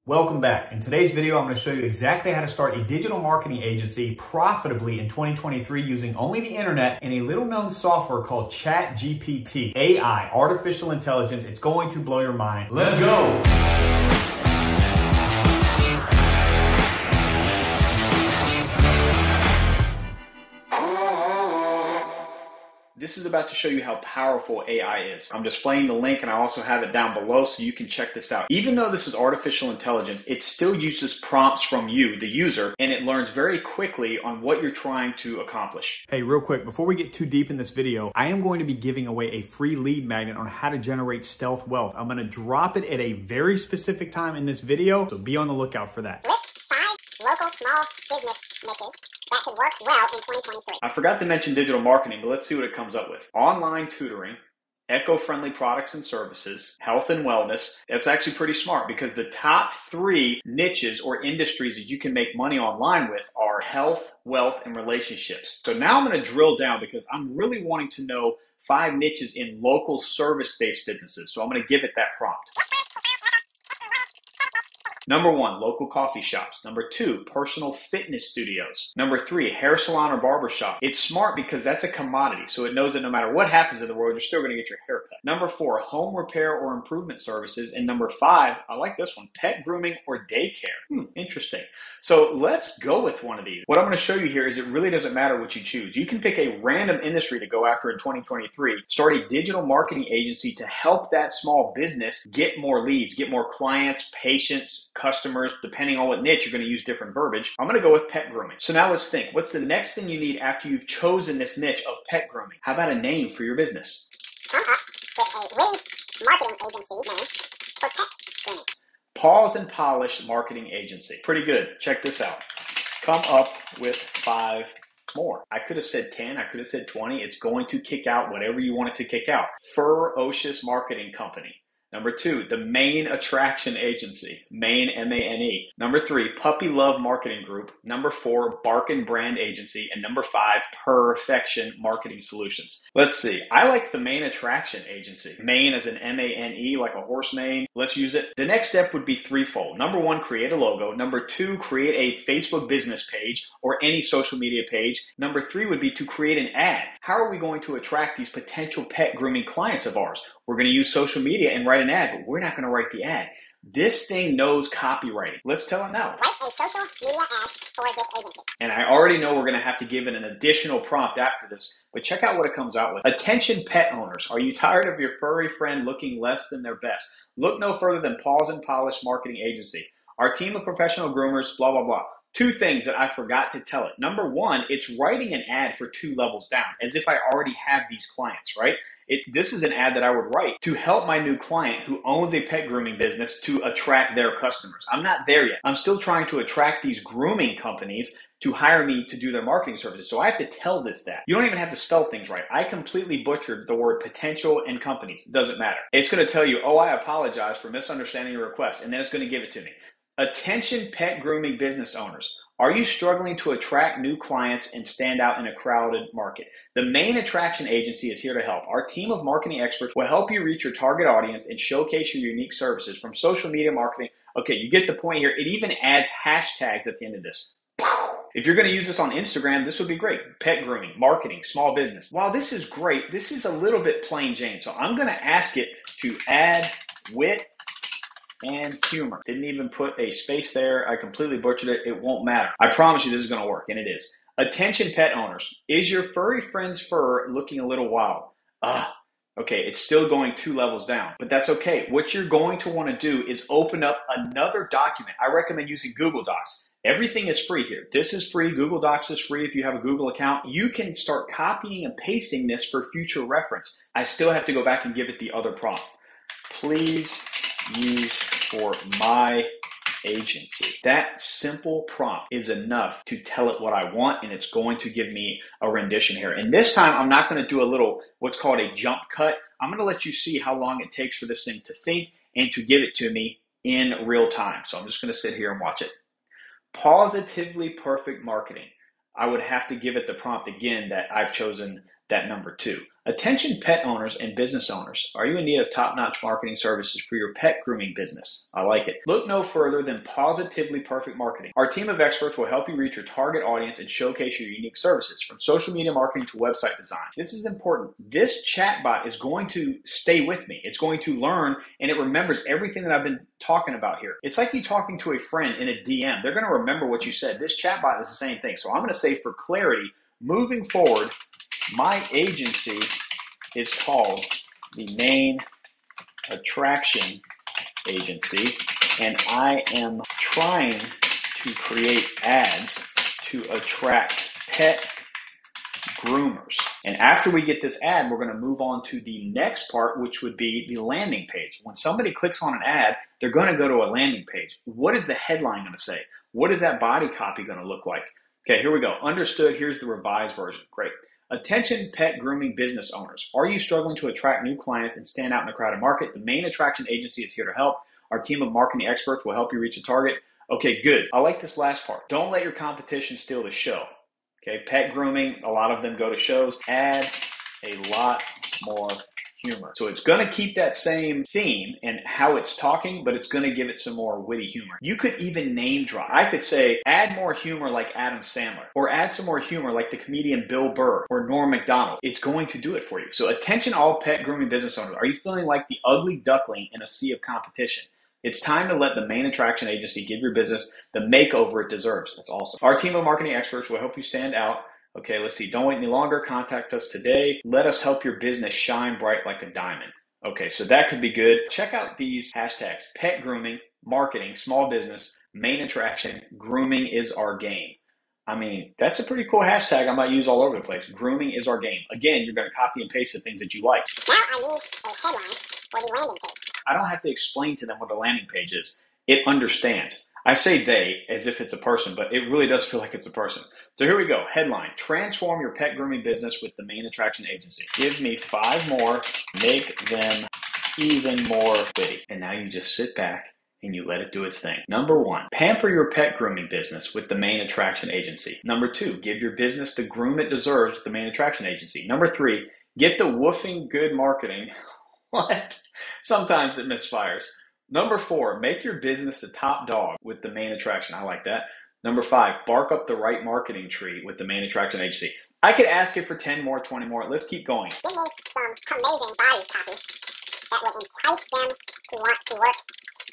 Welcome back. In today's video, I'm going to show you exactly how to start a digital marketing agency profitably in 2023 using only the internet and a little known software called ChatGPT AI, artificial intelligence. It's going to blow your mind. Let's go. This is about to show you how powerful AI is. I'm displaying the link and I also have it down below so you can check this out. Even though this is artificial intelligence, it still uses prompts from you, the user, and it learns very quickly on what you're trying to accomplish. Hey, real quick, before we get too deep in this video, I am going to be giving away a free lead magnet on how to generate stealth wealth. I'm going to drop it at a very specific time in this video, so be on the lookout for that. List 5 local small business niches that could work well in 2023. I forgot to mention digital marketing, but let's see what it comes up with. Online tutoring, eco-friendly products and services, health and wellness. That's actually pretty smart because the top 3 niches or industries that you can make money online with are health, wealth, and relationships. So now I'm going to drill down because I'm really wanting to know 5 niches in local service-based businesses. So I'm going to give it that prompt. Number 1, local coffee shops. Number 2, personal fitness studios. Number 3, hair salon or barber shop. It's smart because that's a commodity, so it knows that no matter what happens in the world, you're still going to get your hair cut. Number 4, home repair or improvement services. And number 5, I like this one, pet grooming or daycare. Interesting. So let's go with one of these. What I'm going to show you here is it really doesn't matter what you choose. You can pick a random industry to go after in 2023, start a digital marketing agency to help that small business get more leads, get more clients, patients, customers. Depending on what niche, you're going to use different verbiage. I'm going to go with pet grooming. So now let's think, what's the next thing you need after you've chosen this niche of pet grooming? How about a name for your business? Come up with a witty marketing agency name for pet grooming. Pause and Polish Marketing Agency. Pretty good. Check this out. Come up with 5 more. I could have said 10. I could have said 20. It's going to kick out whatever you want it to kick out. Ferocious Marketing Company. Number 2, the Main Attraction Agency, Main, M-A-N-E. Number 3, Puppy Love Marketing Group. Number 4, Barkin Brand Agency. And number 5, Perfection Marketing Solutions. Let's see. I like the Main Attraction Agency. Main as an M-A-N-E, like a horse mane. Let's use it. The next step would be threefold. Number 1, create a logo. Number 2, create a Facebook business page or any social media page. Number 3 would be to create an ad. How are we going to attract these potential pet grooming clients of ours? We're going to use social media and write an ad, but we're not going to write the ad. This thing knows copywriting. Let's tell it now. Write a social media ad for this agency. And I already know we're going to have to give it an additional prompt after this, but check out what it comes out with. Attention pet owners. Are you tired of your furry friend looking less than their best? Look no further than Pause and Polish Marketing Agency. Our team of professional groomers, blah, blah, blah. 2 things that I forgot to tell it. Number 1, it's writing an ad for 2 levels down, as if I already have these clients, right? This is an ad that I would write to help my new client who owns a pet grooming business to attract their customers. I'm not there yet. I'm still trying to attract these grooming companies to hire me to do their marketing services. So I have to tell this that. You don't even have to spell things right. I completely butchered the word potential and companies. Doesn't matter. It's going to tell you, oh, I apologize for misunderstanding your request. And then it's going to give it to me. Attention pet grooming business owners. Are you struggling to attract new clients and stand out in a crowded market? The Main Attraction Agency is here to help. Our team of marketing experts will help you reach your target audience and showcase your unique services from social media marketing. Okay, you get the point here. It even adds hashtags at the end of this. If you're going to use this on Instagram, this would be great. Pet grooming, marketing, small business. While this is great, this is a little bit plain Jane. So I'm going to ask it to add wit and humor. Didn't even put a space there. I completely butchered it. It won't matter. I promise you this is going to work, and it is. Attention pet owners. Is your furry friend's fur looking a little wild? Okay, it's still going 2 levels down, but that's okay. What you're going to want to do is open up another document. I recommend using Google Docs. Everything is free here. This is free. Google Docs is free if you have a Google account. You can start copying and pasting this for future reference. I still have to go back and give it the other prompt. Please use for my agency. That simple prompt is enough to tell it what I want, and it's going to give me a rendition here. And this time, I'm not going to do a little, what's called a jump cut. I'm going to let you see how long it takes for this thing to think and to give it to me in real time. So I'm just going to sit here and watch it. Positively perfect marketing. I would have to give it the prompt again that I've chosen that number 2. Attention pet owners and business owners. Are you in need of top-notch marketing services for your pet grooming business? I like it. Look no further than Positively Perfect Marketing. Our team of experts will help you reach your target audience and showcase your unique services, from social media marketing to website design. This is important. This chatbot is going to stay with me. It's going to learn, and it remembers everything that I've been talking about here. It's like you talking to a friend in a DM. They're going to remember what you said. This chatbot is the same thing. So I'm going to say, for clarity, moving forward, my agency is called the Main Attraction Agency, and I am trying to create ads to attract pet groomers. And after we get this ad, we're going to move on to the next part, which would be the landing page. When somebody clicks on an ad, they're going to go to a landing page. What is the headline going to say? What is that body copy going to look like? Okay, here we go. Understood. Here's the revised version. Great. Attention pet grooming business owners. Are you struggling to attract new clients and stand out in the crowded market? The Main Attraction Agency is here to help. Our team of marketing experts will help you reach a target. Okay, good. I like this last part. Don't let your competition steal the show. Okay, pet grooming, a lot of them go to shows. Add a lot more humor. So it's going to keep that same theme and how it's talking, but it's going to give it some more witty humor. You could even name drop. I could say, add more humor like Adam Sandler, or add some more humor like the comedian Bill Burr or Norm Macdonald. It's going to do it for you. So attention all pet grooming business owners. Are you feeling like the ugly duckling in a sea of competition? It's time to let the Main Attraction Agency give your business the makeover it deserves. That's awesome. Our team of marketing experts will help you stand out. Okay, let's see. Don't wait any longer. Contact us today. Let us help your business shine bright like a diamond. Okay, so that could be good. Check out these hashtags: pet grooming, marketing, small business, main attraction, grooming is our game. I mean, that's a pretty cool hashtag I might use all over the place. Grooming is our game. Again, you're going to copy and paste the things that you like. Now I need a headline for the landing page. I don't have to explain to them what a landing page is. It understands. I say they as if it's a person, but it really does feel like it's a person. So here we go. Headline: transform your pet grooming business with the Main Attraction Agency. Give me 5 more, make them even more witty. And now you just sit back and you let it do its thing. Number 1, pamper your pet grooming business with the Main Attraction Agency. Number 2, give your business the groom it deserves with the Main Attraction Agency. Number 3, get the woofing good marketing. What? Sometimes it misfires. Number 4, make your business the top dog with the Main Attraction. I like that. Number 5, bark up the right marketing tree with the Main Attraction Agency. I could ask you for 10 more, 20 more. Let's keep going. Give me some amazing body copy that would entice them to want to work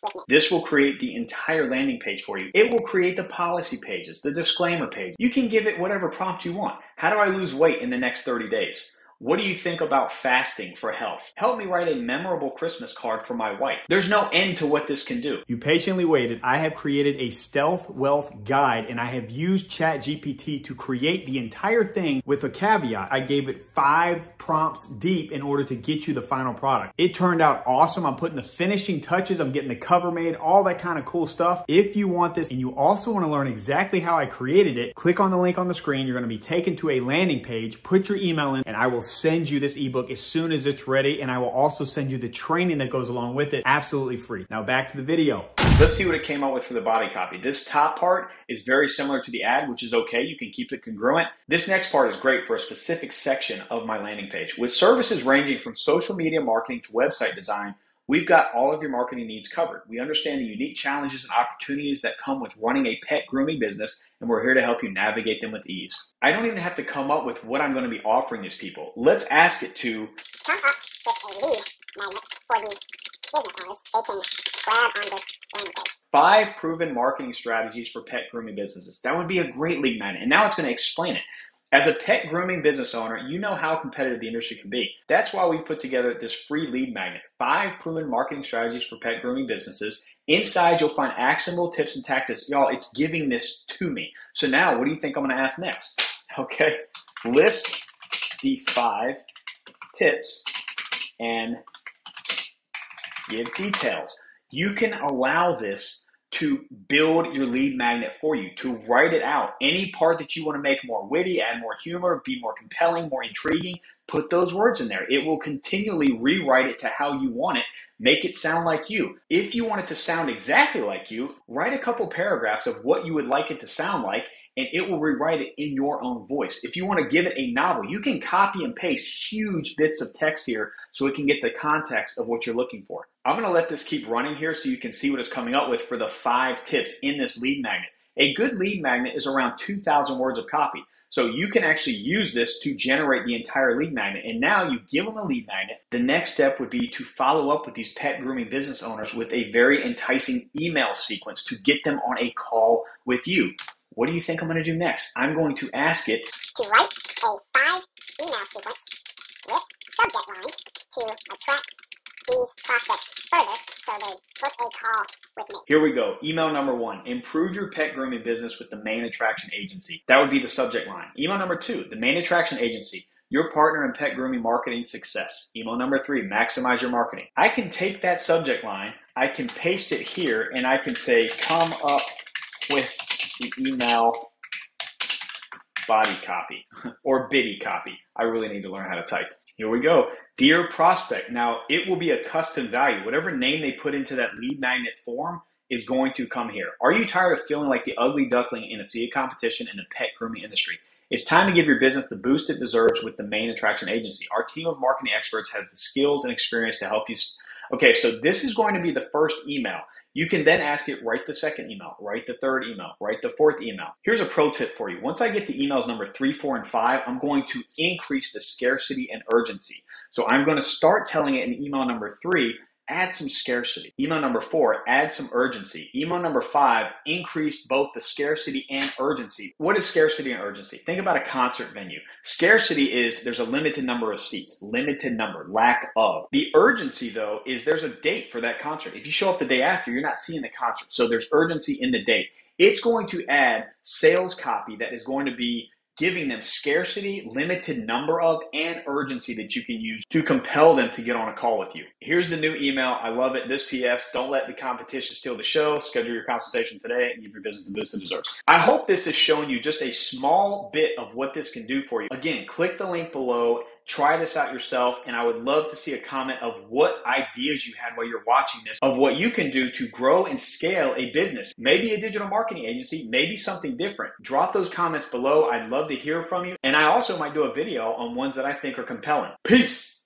with me. This will create the entire landing page for you. It will create the policy pages, the disclaimer page. You can give it whatever prompt you want. How do I lose weight in the next 30 days? What do you think about fasting for health? Help me write a memorable Christmas card for my wife. There's no end to what this can do. You patiently waited. I have created a stealth wealth guide, and I have used ChatGPT to create the entire thing with a caveat. I gave it 5 prompts deep in order to get you the final product. It turned out awesome. I'm putting the finishing touches. I'm getting the cover made, all that kind of cool stuff. If you want this and you also want to learn exactly how I created it, click on the link on the screen. You're going to be taken to a landing page. Put your email in, and I will send you this ebook as soon as it's ready, and I will also send you the training that goes along with it, absolutely free. Now back to the video. Let's see what it came up with for the body copy. This top part is very similar to the ad, which is okay. You can keep it congruent. This next part is great for a specific section of my landing page. With services ranging from social media marketing to website design, we've got all of your marketing needs covered. We understand the unique challenges and opportunities that come with running a pet grooming business, and we're here to help you navigate them with ease. I don't even have to come up with what I'm going to be offering these people. Let's ask it to Come up with a lead magnet for these business owners. They can grab on this landing page. 5 proven marketing strategies for pet grooming businesses. That would be a great lead magnet. And now it's going to explain it. As a pet grooming business owner, you know how competitive the industry can be. That's why we put together this free lead magnet, 5 proven marketing strategies for pet grooming businesses. Inside, you'll find actionable tips and tactics. Y'all, it's giving this to me. So now, what do you think I'm going to ask next? Okay, list the 5 tips and give details. You can allow this to build your lead magnet for you, to write it out. Any part that you want to make more witty, add more humor, be more compelling, more intriguing, put those words in there. It will continually rewrite it to how you want it, make it sound like you. If you want it to sound exactly like you, write a couple paragraphs of what you would like it to sound like, and it will rewrite it in your own voice. If you want to give it a novel, you can copy and paste huge bits of text here so it can get the context of what you're looking for. I'm going to let this keep running here so you can see what it's coming up with for the 5 tips in this lead magnet. A good lead magnet is around 2,000 words of copy. So you can actually use this to generate the entire lead magnet. And now you give them a lead magnet. The next step would be to follow up with these pet grooming business owners with a very enticing email sequence to get them on a call with you. What do you think I'm going to do next? I'm going to ask it to write a 5-email sequence with subject lines to attract these prospects further so they book a call with me. Here we go. Email number 1, improve your pet grooming business with the main attraction agency. That would be the subject line. Email number 2, the main attraction agency, your partner in pet grooming marketing success. Email number 3, maximize your marketing. I can take that subject line, I can paste it here, and I can say, come up with the email body copy or biddy copy. I really need to learn how to type. Here we go. Dear prospect. Now, it will be a custom value. Whatever name they put into that lead magnet form is going to come here. Are you tired of feeling like the ugly duckling in a sea of competition in the pet grooming industry? It's time to give your business the boost it deserves with the main attraction agency. Our team of marketing experts has the skills and experience to help you. Okay, so this is going to be the first email. You can then ask it, write the second email, write the third email, write the fourth email. Here's a pro tip for you. Once I get to emails number 3, 4, and 5, I'm going to increase the scarcity and urgency. So I'm going to start telling it in email number 3, add some scarcity. Email number 4, add some urgency. Email number 5, increase both the scarcity and urgency. What is scarcity and urgency? Think about a concert venue. Scarcity is there's a limited number of seats, limited number, lack of. The urgency, though, is there's a date for that concert. If you show up the day after, you're not seeing the concert. So there's urgency in the date. It's going to add sales copy that is going to be giving them scarcity, limited number of, and urgency that you can use to compel them to get on a call with you. Here's the new email. I love it. This PS, don't let the competition steal the show. Schedule your consultation today and give your business the boost it deserves. I hope this has shown you just a small bit of what this can do for you. Again, click the link below. Try this out yourself, and I would love to see a comment of what ideas you had while you're watching this, of what you can do to grow and scale a business. Maybe a digital marketing agency, maybe something different. Drop those comments below. I'd love to hear from you. And I also might do a video on ones that I think are compelling. Peace.